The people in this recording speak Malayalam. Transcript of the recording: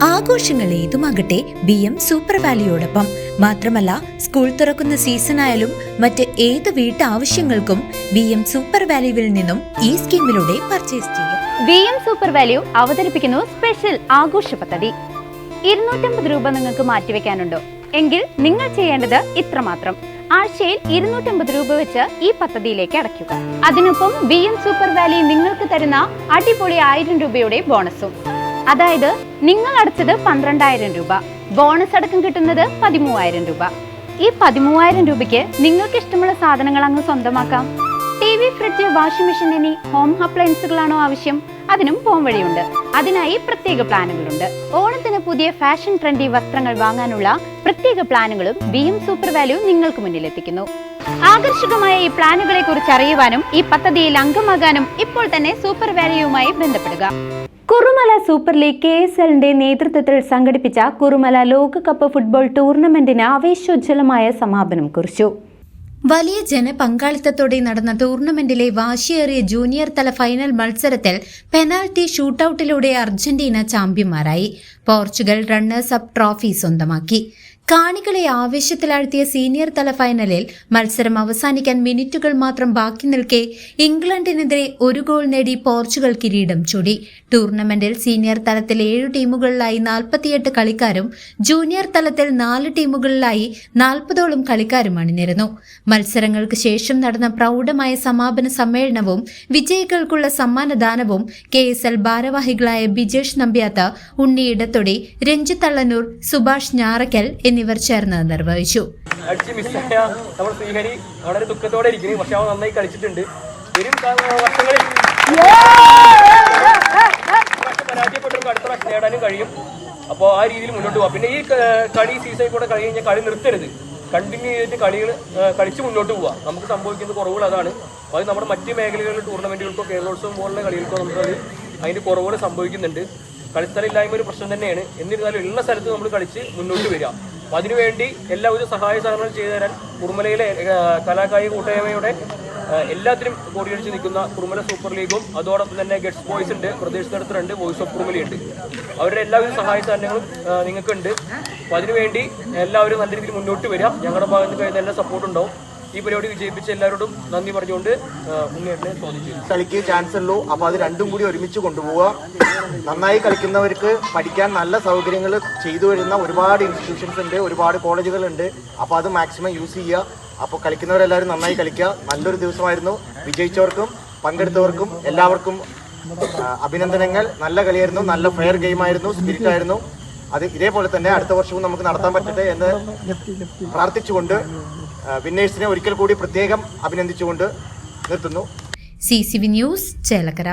ആഘോഷങ്ങൾ ഏതുമാകട്ടെ BM സൂപ്പർ വാലിയോടൊപ്പം. മാത്രമല്ല, സ്കൂൾ തുറക്കുന്ന സീസണായാലും മറ്റ് ഏത് വീട്ടാവശ്യങ്ങൾക്കും BM സൂപ്പർ വാല്യൂവിൽ നിന്നും ഈ സ്കീമിലൂടെ പർച്ചേസ് ചെയ്യാം. BM സൂപ്പർ വാല്യൂ അവതരിപ്പിക്കുന്നു സ്പെഷ്യൽ ആഘോഷ പദ്ധതി. 250 രൂപ നിങ്ങൾക്ക് മാറ്റിവെക്കാനുണ്ടോ? എങ്കിൽ നിങ്ങൾ ചെയ്യേണ്ടത് ഇത്രമാത്രം: ആഴ്ചയിൽ 250 രൂപ വെച്ച് ഈ പദ്ധതിയിലേക്ക് അടയ്ക്കുക. അതിനൊപ്പം BM സൂപ്പർ വാല്യൂ നിങ്ങൾക്ക് തരുന്ന അടിപൊളി 1000 രൂപയുടെ ബോണസും. അതായത് നിങ്ങൾ അടച്ചത് 12,000 രൂപ, ബോണസ് അടക്കം കിട്ടുന്നത് 13,000 രൂപ. ഈ 13,000 രൂപയ്ക്ക് നിങ്ങൾക്ക് ഇഷ്ടമുള്ള സാധനങ്ങൾ അങ്ങ് സ്വന്തമാക്കാം. TV, ഫ്രിഡ്ജ്, വാഷിംഗ് മെഷീൻ എന്നീ ഹോം അപ്ലയൻസുകളാണോ ആവശ്യം? അതിനും പോം വഴിയുണ്ട്. അതിനായി പ്രത്യേക പ്ലാനുകളുണ്ട്. ഓണത്തിന് പുതിയ ഫാഷൻ ട്രെൻഡി വസ്ത്രങ്ങൾ വാങ്ങാനുള്ള പ്രത്യേക പ്ലാനുകളും BM സൂപ്പർ വാല്യൂ നിങ്ങൾക്ക് മുന്നിലെത്തിക്കുന്നു. ആകർഷകമായ ഈ പ്ലാനുകളെ കുറിച്ച് അറിയുവാനും ഈ പദ്ധതിയിൽ അംഗമാകാനും ഇപ്പോൾ തന്നെ സൂപ്പർ വാല്യൂവുമായി ബന്ധപ്പെടുക. കുറുമല സൂപ്പർ ലീഗ് KSLന്റെ നേതൃത്വത്തിൽ സംഘടിപ്പിച്ച കുറുമല ലോകകപ്പ് ഫുട്ബോൾ ടൂർണമെന്റിന് ആവേശോജ്വലമായ സമാപനം കുറിച്ചു. വലിയ ജനപങ്കാളിത്തത്തോടെ നടന്ന ടൂർണമെന്റിലെ വാശിയേറിയ ജൂനിയർ തല ഫൈനൽ മത്സരത്തിൽ പെനാൽറ്റി ഷൂട്ടൌട്ടിലൂടെ അർജന്റീന ചാമ്പ്യന്മാരായി. പോർച്ചുഗൽ റണ്ണേഴ്സ് അപ്പ് ട്രോഫി സ്വന്തമാക്കി. കാണികളെ ആവേശത്തിലാഴ്ത്തിയ സീനിയർ തല ഫൈനലിൽ മത്സരം അവസാനിക്കാൻ മിനിറ്റുകൾ മാത്രം ബാക്കി നിൽക്കെ ഇംഗ്ലണ്ടിനെതിരെ 1 ഗോൾ നേടി പോർച്ചുഗൽ കിരീടം ചൂടി. ടൂർണമെന്റിൽ സീനിയർ തലത്തിൽ 7 ടീമുകളിലായി 48 കളിക്കാരും ജൂനിയർ തലത്തിൽ 4 ടീമുകളിലായി 40ഓളം കളിക്കാരും അണിനിരന്നു. മത്സരങ്ങൾക്ക് ശേഷം നടന്ന പ്രൗഢമായ സമാപന സമ്മേളനവും വിജയികൾക്കുള്ള സമ്മാനദാനവും KSL ഭാരവാഹികളായ ബിജേഷ് നമ്പ്യാത്ത്, ഉണ്ണി ഇടത്തൊടി, രഞ്ജിത്ത് തള്ളന്നൂർ, സുഭാഷ് ഞാറക്കൽ എന്നിവർ ചേർന്ന് നിർവഹിച്ചു. നമ്മുടെ ശ്രീഹരി വളരെ ദുഃഖത്തോടെ ഇരിക്കുന്നു. പക്ഷെ അവൻ നന്നായി കളിച്ചിട്ടുണ്ട്. വരും വർഷങ്ങളിൽ പരാജയപ്പെട്ടവർക്ക് അടുത്ത പ്രാവശ്യം നേടാനും കഴിയും. അപ്പോൾ ആ രീതിയിൽ മുന്നോട്ട് പോകാം. പിന്നെ ഈ കളി സീസണിൽ കൂടെ കളി കഴിഞ്ഞാൽ കളി നിർത്തരുത്. കണ്ടിന്യൂ ചെയ്തിട്ട് കളികൾ കളിച്ച് മുന്നോട്ട് പോവുക. നമുക്ക് സംഭവിക്കുന്ന കുറവുകൾ അതാണ്. അത് നമ്മുടെ മറ്റ് മേഖലകളിൽ ടൂർണമെന്റുകൾക്കോ കേരളോത്സവം പോലുള്ള കളികൾക്കോ നമുക്കത് അതിൻ്റെ കുറവുകൾ സംഭവിക്കുന്നുണ്ട്. കളിസ്ഥലമില്ലായ്മ ഒരു പ്രശ്നം തന്നെയാണ്. എന്നിരുന്നാലും ഉള്ള സ്ഥലത്ത് നമ്മൾ കളിച്ച് മുന്നോട്ട് വരിക. അപ്പോൾ അതിനുവേണ്ടി എല്ലാവിധ സഹായ സഹകരണങ്ങൾ ചെയ്തു തരാൻ കുറുമലയിലെ കലാകായിക കൂട്ടായ്മയുടെ എല്ലാത്തിനും കോടിയടിച്ച് നിൽക്കുന്ന കുറുമല സൂപ്പർ ലീഗും അതോടൊപ്പം തന്നെ ഗഡ്സ് ബോയ്സ് ഉണ്ട്, പ്രദേശ് നടത്തുന്നുണ്ട്, വോയിസ് ഓഫ് കുറുമലയുണ്ട്. അവരുടെ എല്ലാവിധ സഹായ സഹകരണങ്ങളും നിങ്ങൾക്കുണ്ട്. അപ്പോൾ അതിനുവേണ്ടി എല്ലാവരും നല്ല രീതിയിൽ മുന്നോട്ട് വരിക. ഞങ്ങളുടെ ഭാഗത്ത് കഴിയുന്ന എല്ലാ സപ്പോർട്ടും ഉണ്ടാവും. ഈ പരിപാടി വിജയിപ്പിച്ച എല്ലാവരോടും നന്ദി പറഞ്ഞുകൊണ്ട് മുന്നേറ്റം ചോദിച്ചു. കളിക്ക് ചാൻസ് ഉള്ളൂ. അപ്പോൾ അത് രണ്ടും കൂടി ഒരുമിച്ച് കൊണ്ടുപോവുക. നന്നായി കളിക്കുന്നവർക്ക് പഠിക്കാൻ നല്ല സൗകര്യങ്ങൾ ചെയ്തു വരുന്ന ഒരുപാട് ഇൻസ്റ്റിറ്റ്യൂഷൻസ് ഉണ്ട്, ഒരുപാട് കോളേജുകളുണ്ട്. അപ്പോൾ അത് മാക്സിമം യൂസ് ചെയ്യുക. അപ്പോൾ കളിക്കുന്നവരെല്ലാവരും നന്നായി കളിക്കുക. നല്ലൊരു ദിവസമായിരുന്നു. വിജയിച്ചവർക്കും പങ്കെടുത്തവർക്കും എല്ലാവർക്കും അഭിനന്ദനങ്ങൾ. നല്ല കളിയായിരുന്നു, നല്ല ഫെയർ ഗെയിമായിരുന്നു, സ്പിരിറ്റ് ആയിരുന്നു. അത് ഇതേപോലെ തന്നെ അടുത്ത വർഷവും നമുക്ക് നടത്താൻ പറ്റട്ടെ എന്ന് പ്രാർത്ഥിച്ചുകൊണ്ട് വിന്നേഴ്സിനെ ഒരിക്കൽ കൂടി പ്രത്യേകം അഭിനന്ദിച്ചുകൊണ്ട് നിർത്തുന്നു. CCV news, Chelakkara.